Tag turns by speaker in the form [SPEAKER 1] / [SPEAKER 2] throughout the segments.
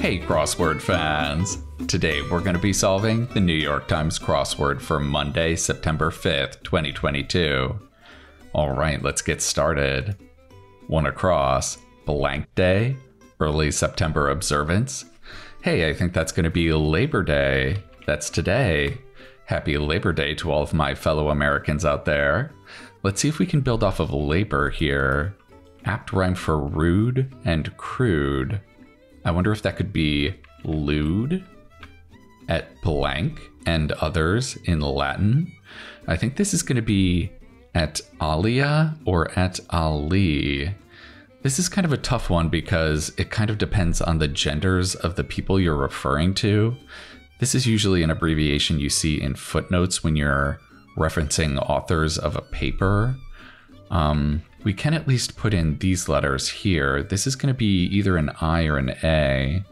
[SPEAKER 1] Hey crossword fans! Today we're going to be solving the New York Times crossword for Monday, September 5th, 2022. Alright, let's get started. One across, blank day, early September observance. Hey, I think that's going to be Labor Day. That's today. Happy Labor Day to all of my fellow Americans out there. Let's see if we can build off of labor here. Apt rhyme for rude and crude. I wonder if that could be lewd at blank and others in Latin. I think this is going to be at alia or at ali. This is kind of a tough one because it kind of depends on the genders of the people you're referring to. This is usually an abbreviation you see in footnotes when you're referencing authors of a paper. We can at least put in these letters here. This is going to be either an I or an A.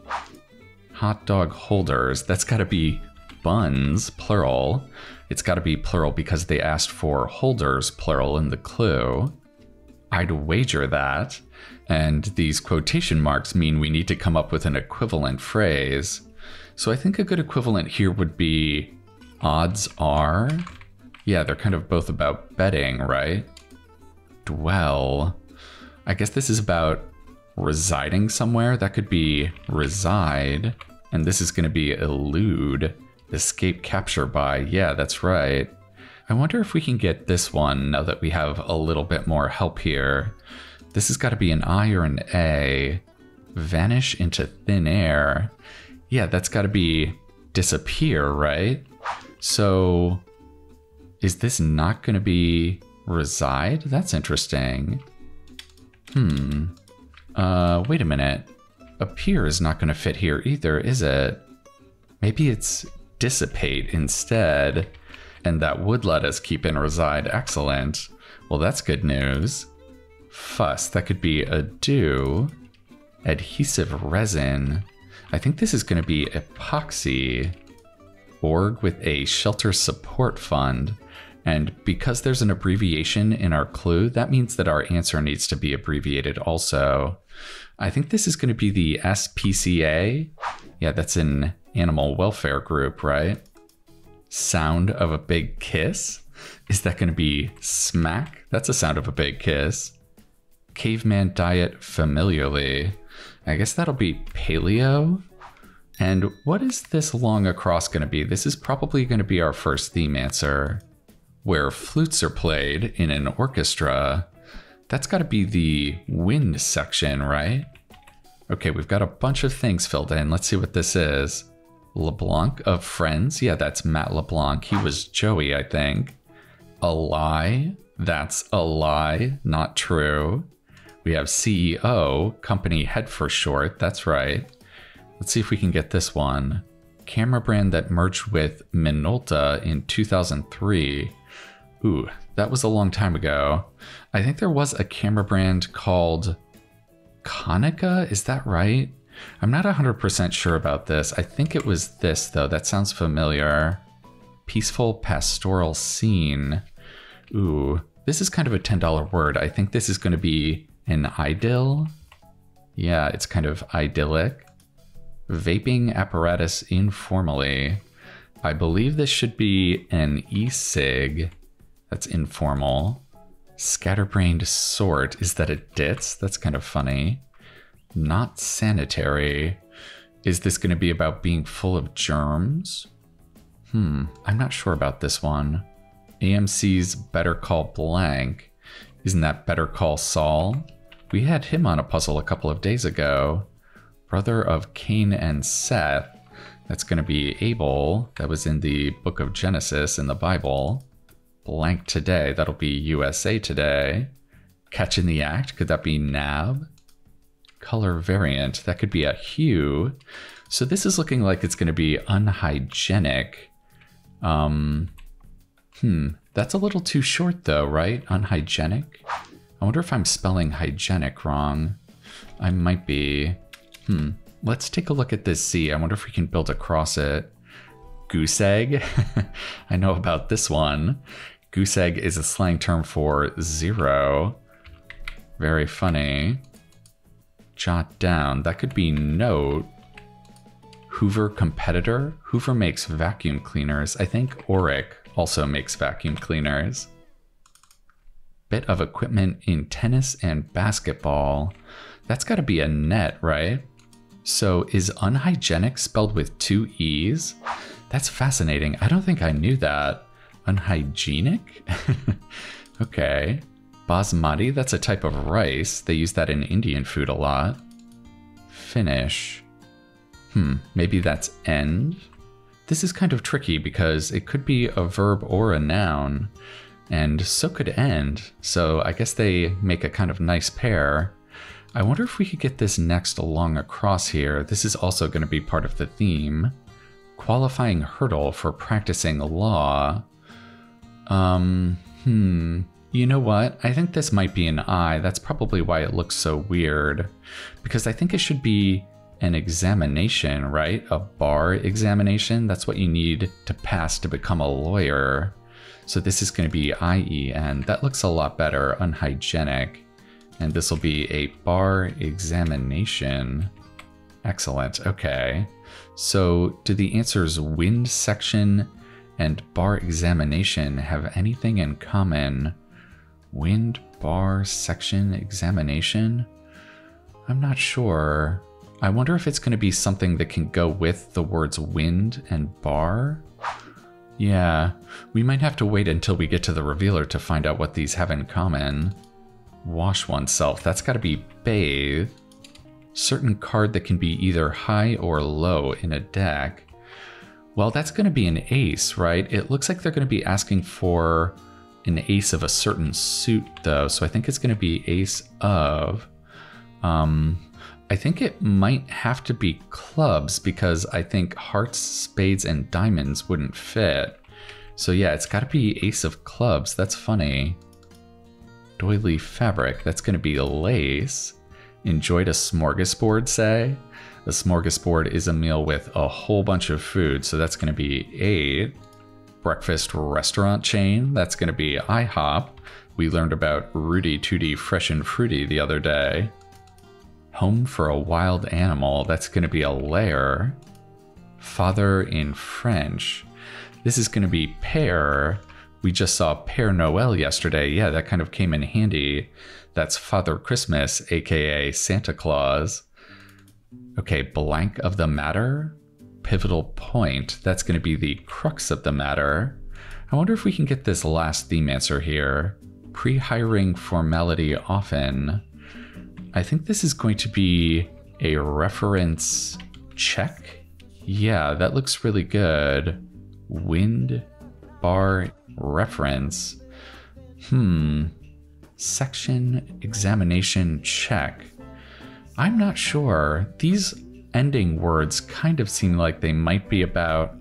[SPEAKER 1] Hot dog holders, that's got to be buns, plural. It's got to be plural because they asked for holders, plural, in the clue. I'd wager that. And these quotation marks mean we need to come up with an equivalent phrase. So I think a good equivalent here would be odds are. Yeah, they're kind of both about betting, right? Dwell. I guess this is about residing somewhere. That could be reside. And this is going to be elude. Escape capture by. Yeah, that's right. I wonder if we can get this one now that we have a little bit more help here. This has got to be an I or an A. Vanish into thin air. Yeah, that's got to be disappear, right? So is this not going to be reside? That's interesting. Wait a minute. Appear is not going to fit here either, is it? Maybe it's dissipate instead, and that would let us keep in reside. Excellent. Well, that's good news. Fuss, that could be ado. Adhesive resin. I think this is going to be epoxy. Org with a shelter support fund. And because there's an abbreviation in our clue, that means that our answer needs to be abbreviated also. I think this is going to be the SPCA. Yeah, that's an animal welfare group, right? Sound of a big kiss. Is that going to be smack? That's a sound of a big kiss. Caveman diet familiarly. I guess that'll be paleo. And what is this long across going to be? This is probably going to be our first theme answer. Where flutes are played in an orchestra. That's got to be the wind section, right? Okay, we've got a bunch of things filled in. Let's see what this is. LeBlanc of Friends. Yeah, that's Matt LeBlanc. He was Joey, I think. A lie. That's a lie, not true. We have CEO, company head for short. That's right. Let's see if we can get this one. Camera brand that merged with Minolta in 2003. Ooh, that was a long time ago. I think there was a camera brand called Konica, is that right? I'm not 100% sure about this. I think it was this though, that sounds familiar. Peaceful pastoral scene. Ooh, this is kind of a $10 word. I think this is going to be an idyll. Yeah, it's kind of idyllic. Vaping apparatus informally. I believe this should be an e-cig. That's informal. Scatterbrained sort. Is that a ditz? That's kind of funny. Not sanitary. Is this going to be about being full of germs? I'm not sure about this one. AMC's Better Call Blank. Isn't that Better Call Saul? We had him on a puzzle a couple of days ago. Brother of Cain and Seth. That's going to be Abel. That was in the book of Genesis in the Bible. Blank today. That'll be USA Today. Catch in the act. Could that be nab? Color variant. That could be a hue. So this is looking like it's going to be unhygienic. That's a little too short though, right? Unhygienic. I wonder if I'm spelling hygienic wrong. I might be. Let's take a look at this C. I wonder if we can build across it. Goose egg. I know about this one. Goose egg is a slang term for zero. Very funny. Jot down. That could be note. Hoover competitor. Hoover makes vacuum cleaners. I think Auric also makes vacuum cleaners. Bit of equipment in tennis and basketball. That's got to be a net, right? So is unhygienic spelled with 2 E's? That's fascinating. I don't think I knew that. Unhygienic? Okay. Basmati, that's a type of rice. They use that in Indian food a lot. Finish. Maybe that's end? This is kind of tricky because it could be a verb or a noun, and so could end. So I guess they make a kind of nice pair. I wonder if we could get this next along across here. This is also going to be part of the theme. Qualifying hurdle for practicing law. You know what? I think this might be an I. That's probably why it looks so weird. Because I think it should be an examination, right? A bar examination. That's what you need to pass to become a lawyer. So this is going to be IEN. That looks a lot better. Unhygienic. And this will be a bar examination. Excellent. Okay. So do the answers wind section and bar examination have anything in common? Wind, bar, section, examination? I'm not sure. I wonder if it's going to be something that can go with the words wind and bar. Yeah, we might have to wait until we get to the revealer to find out what these have in common. Wash oneself, that's got to be bathe. Certain card that can be either high or low in a deck. Well, that's going to be an ace, right? It looks like they're going to be asking for an ace of a certain suit, though. So I think it's going to be ace of. I think it might have to be clubs because I think hearts, spades, and diamonds wouldn't fit. So yeah, it's got to be ace of clubs. That's funny. Doily fabric. That's going to be lace. Enjoyed a smorgasbord, say? A smorgasbord is a meal with a whole bunch of food, so that's going to be 8. Breakfast restaurant chain, that's going to be IHOP. We learned about Rudy Tooty Fresh and Fruity the other day. Home for a wild animal, that's going to be a lair. Father in French. This is going to be Père. We just saw Père Noël yesterday. Yeah, that kind of came in handy. That's Father Christmas, aka Santa Claus. Okay, blank of the matter. Pivotal point. That's going to be the crux of the matter. I wonder if we can get this last theme answer here. Pre-hiring formality often. I think this is going to be a reference check. Yeah, that looks really good. Wind, bar, reference. Section, examination, check. I'm not sure. These ending words kind of seem like they might be about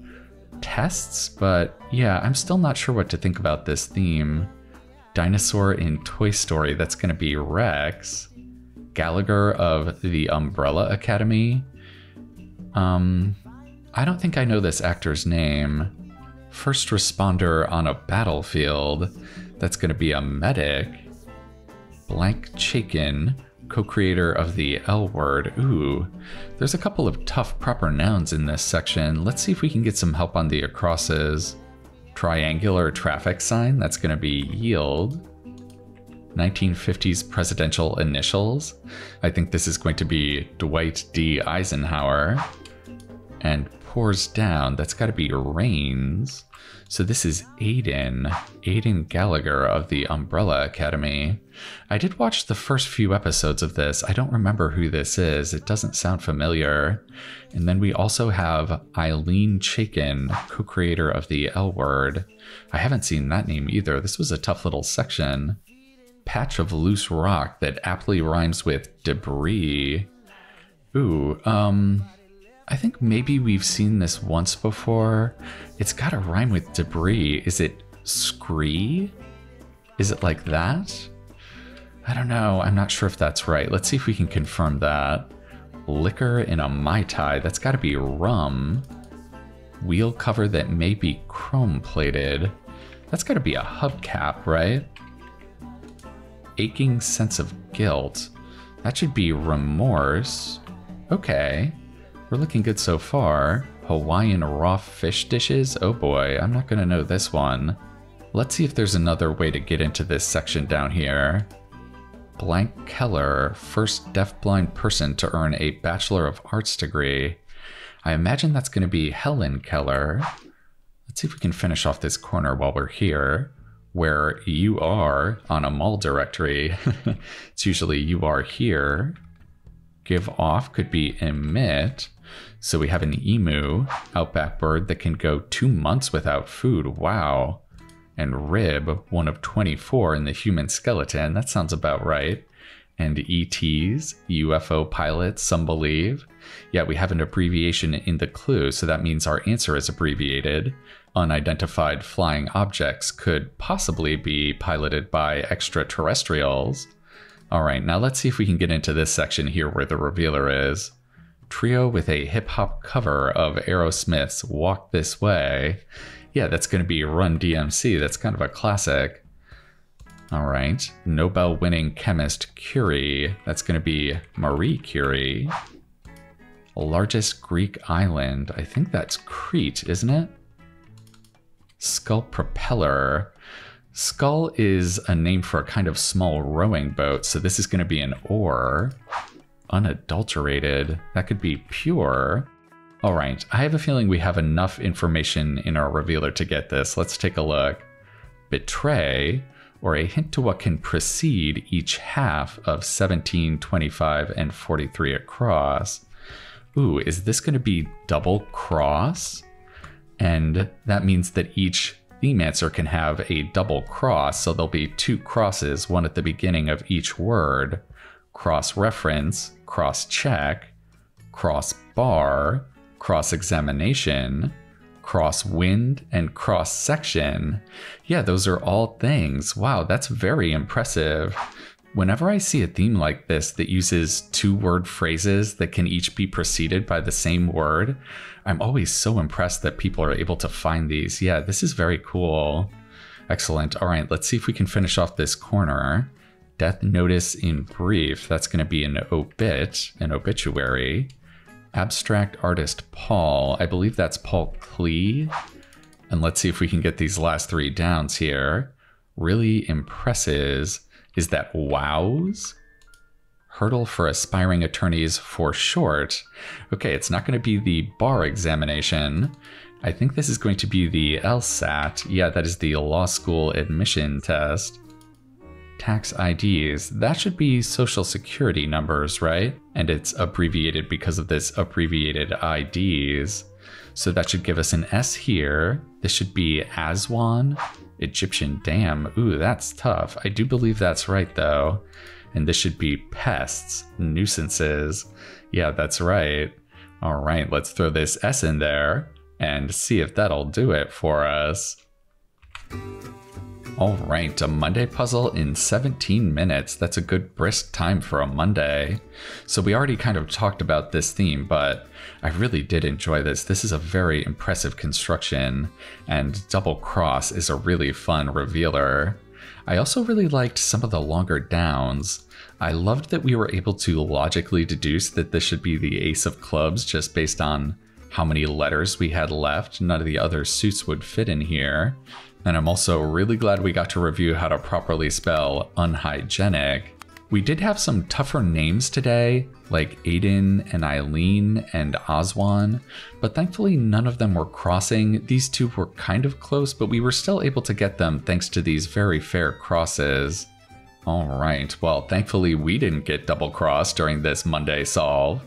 [SPEAKER 1] tests, but yeah, I'm still not sure what to think about this theme. Dinosaur in Toy Story, that's going to be Rex. Gallagher of the Umbrella Academy. I don't think I know this actor's name. First responder on a battlefield, that's going to be a medic. Blank Chaikin, co-creator of the L word. Ooh, there's a couple of tough proper nouns in this section. Let's see if we can get some help on the acrosses. Triangular traffic sign, that's going to be yield. 1950s presidential initials. I think this is going to be Dwight D. Eisenhower. And pours down, that's got to be rains. So this is Aiden Gallagher of the Umbrella Academy. I did watch the first few episodes of this. I don't remember who this is. It doesn't sound familiar. And then we also have Eileen Chaikin, co-creator of the L Word. I haven't seen that name either. This was a tough little section. Patch of loose rock that aptly rhymes with debris. Ooh, I think maybe we've seen this once before. It's got to rhyme with debris. Is it scree? Is it like that? I don't know. I'm not sure if that's right. Let's see if we can confirm that. Liquor in a Mai Tai. That's got to be rum. Wheel cover that may be chrome plated. That's got to be a hubcap, right? Aching sense of guilt. That should be remorse. Okay. We're looking good so far. Hawaiian raw fish dishes? Oh boy, I'm not gonna know this one. Let's see if there's another way to get into this section down here. Blank Keller, first deafblind person to earn a Bachelor of Arts degree. I imagine that's gonna be Helen Keller. Let's see if we can finish off this corner while we're here, where you are on a mall directory. It's usually you are here. Give off could be emit. So we have an emu, outback bird that can go 2 months without food. Wow. And rib, one of 24 in the human skeleton. That sounds about right. And ETs, UFO pilots, some believe. Yeah, we have an abbreviation in the clue, so that means our answer is abbreviated. Unidentified flying objects could possibly be piloted by extraterrestrials. All right, now let's see if we can get into this section here where the revealer is. Trio with a hip-hop cover of Aerosmith's Walk This Way. Yeah, that's going to be Run DMC. That's kind of a classic. All right, Nobel-winning chemist Curie. That's going to be Marie Curie. Largest Greek island. I think that's Crete, isn't it? Scull propeller. Scull is a name for a kind of small rowing boat, so this is going to be an oar. Unadulterated. That could be pure. All right, I have a feeling we have enough information in our revealer to get this. Let's take a look. Betray, or a hint to what can precede each half of 17, 25, and 43 across. Ooh, is this going to be double cross? And that means that each theme answer can have a double cross, so there'll be 2 crosses, one at the beginning of each word. Cross-reference, cross-check, cross-bar, cross-examination, cross-wind, and cross-section. Yeah, those are all things. Wow, that's very impressive. Whenever I see a theme like this that uses 2-word phrases that can each be preceded by the same word, I'm always so impressed that people are able to find these. Yeah, this is very cool. Excellent. All right, let's see if we can finish off this corner. Death notice in brief. That's going to be an obit, an obituary. Abstract artist Paul. I believe that's Paul Klee. And let's see if we can get these last 3 downs here. Really impresses. Is that wows? Hurdle for aspiring attorneys for short. Okay, it's not going to be the bar examination. I think this is going to be the LSAT. Yeah, that is the law school admission test. Tax IDs. That should be social security numbers, right? And it's abbreviated because of this abbreviated IDs. So that should give us an S here. This should be Aswan. Egyptian dam. Ooh, that's tough. I do believe that's right, though. And this should be pests, nuisances. Yeah, that's right. All right, let's throw this S in there and see if that'll do it for us. All right, a Monday puzzle in 17 minutes. That's a good brisk time for a Monday. So we already kind of talked about this theme, but I really did enjoy this. This is a very impressive construction, and Double Cross is a really fun revealer. I also really liked some of the longer downs. I loved that we were able to logically deduce that this should be the Ace of Clubs just based on how many letters we had left. None of the other suits would fit in here. And I'm also really glad we got to review how to properly spell unhygienic. We did have some tougher names today, like Aiden and Eileen and Aswan, but thankfully none of them were crossing. These 2 were kind of close, but we were still able to get them thanks to these very fair crosses. All right, well, thankfully we didn't get double crossed during this Monday solve.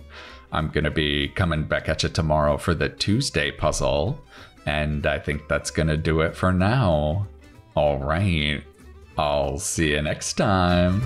[SPEAKER 1] I'm gonna be coming back at you tomorrow for the Tuesday puzzle. And I think that's gonna do it for now. All right, I'll see you next time.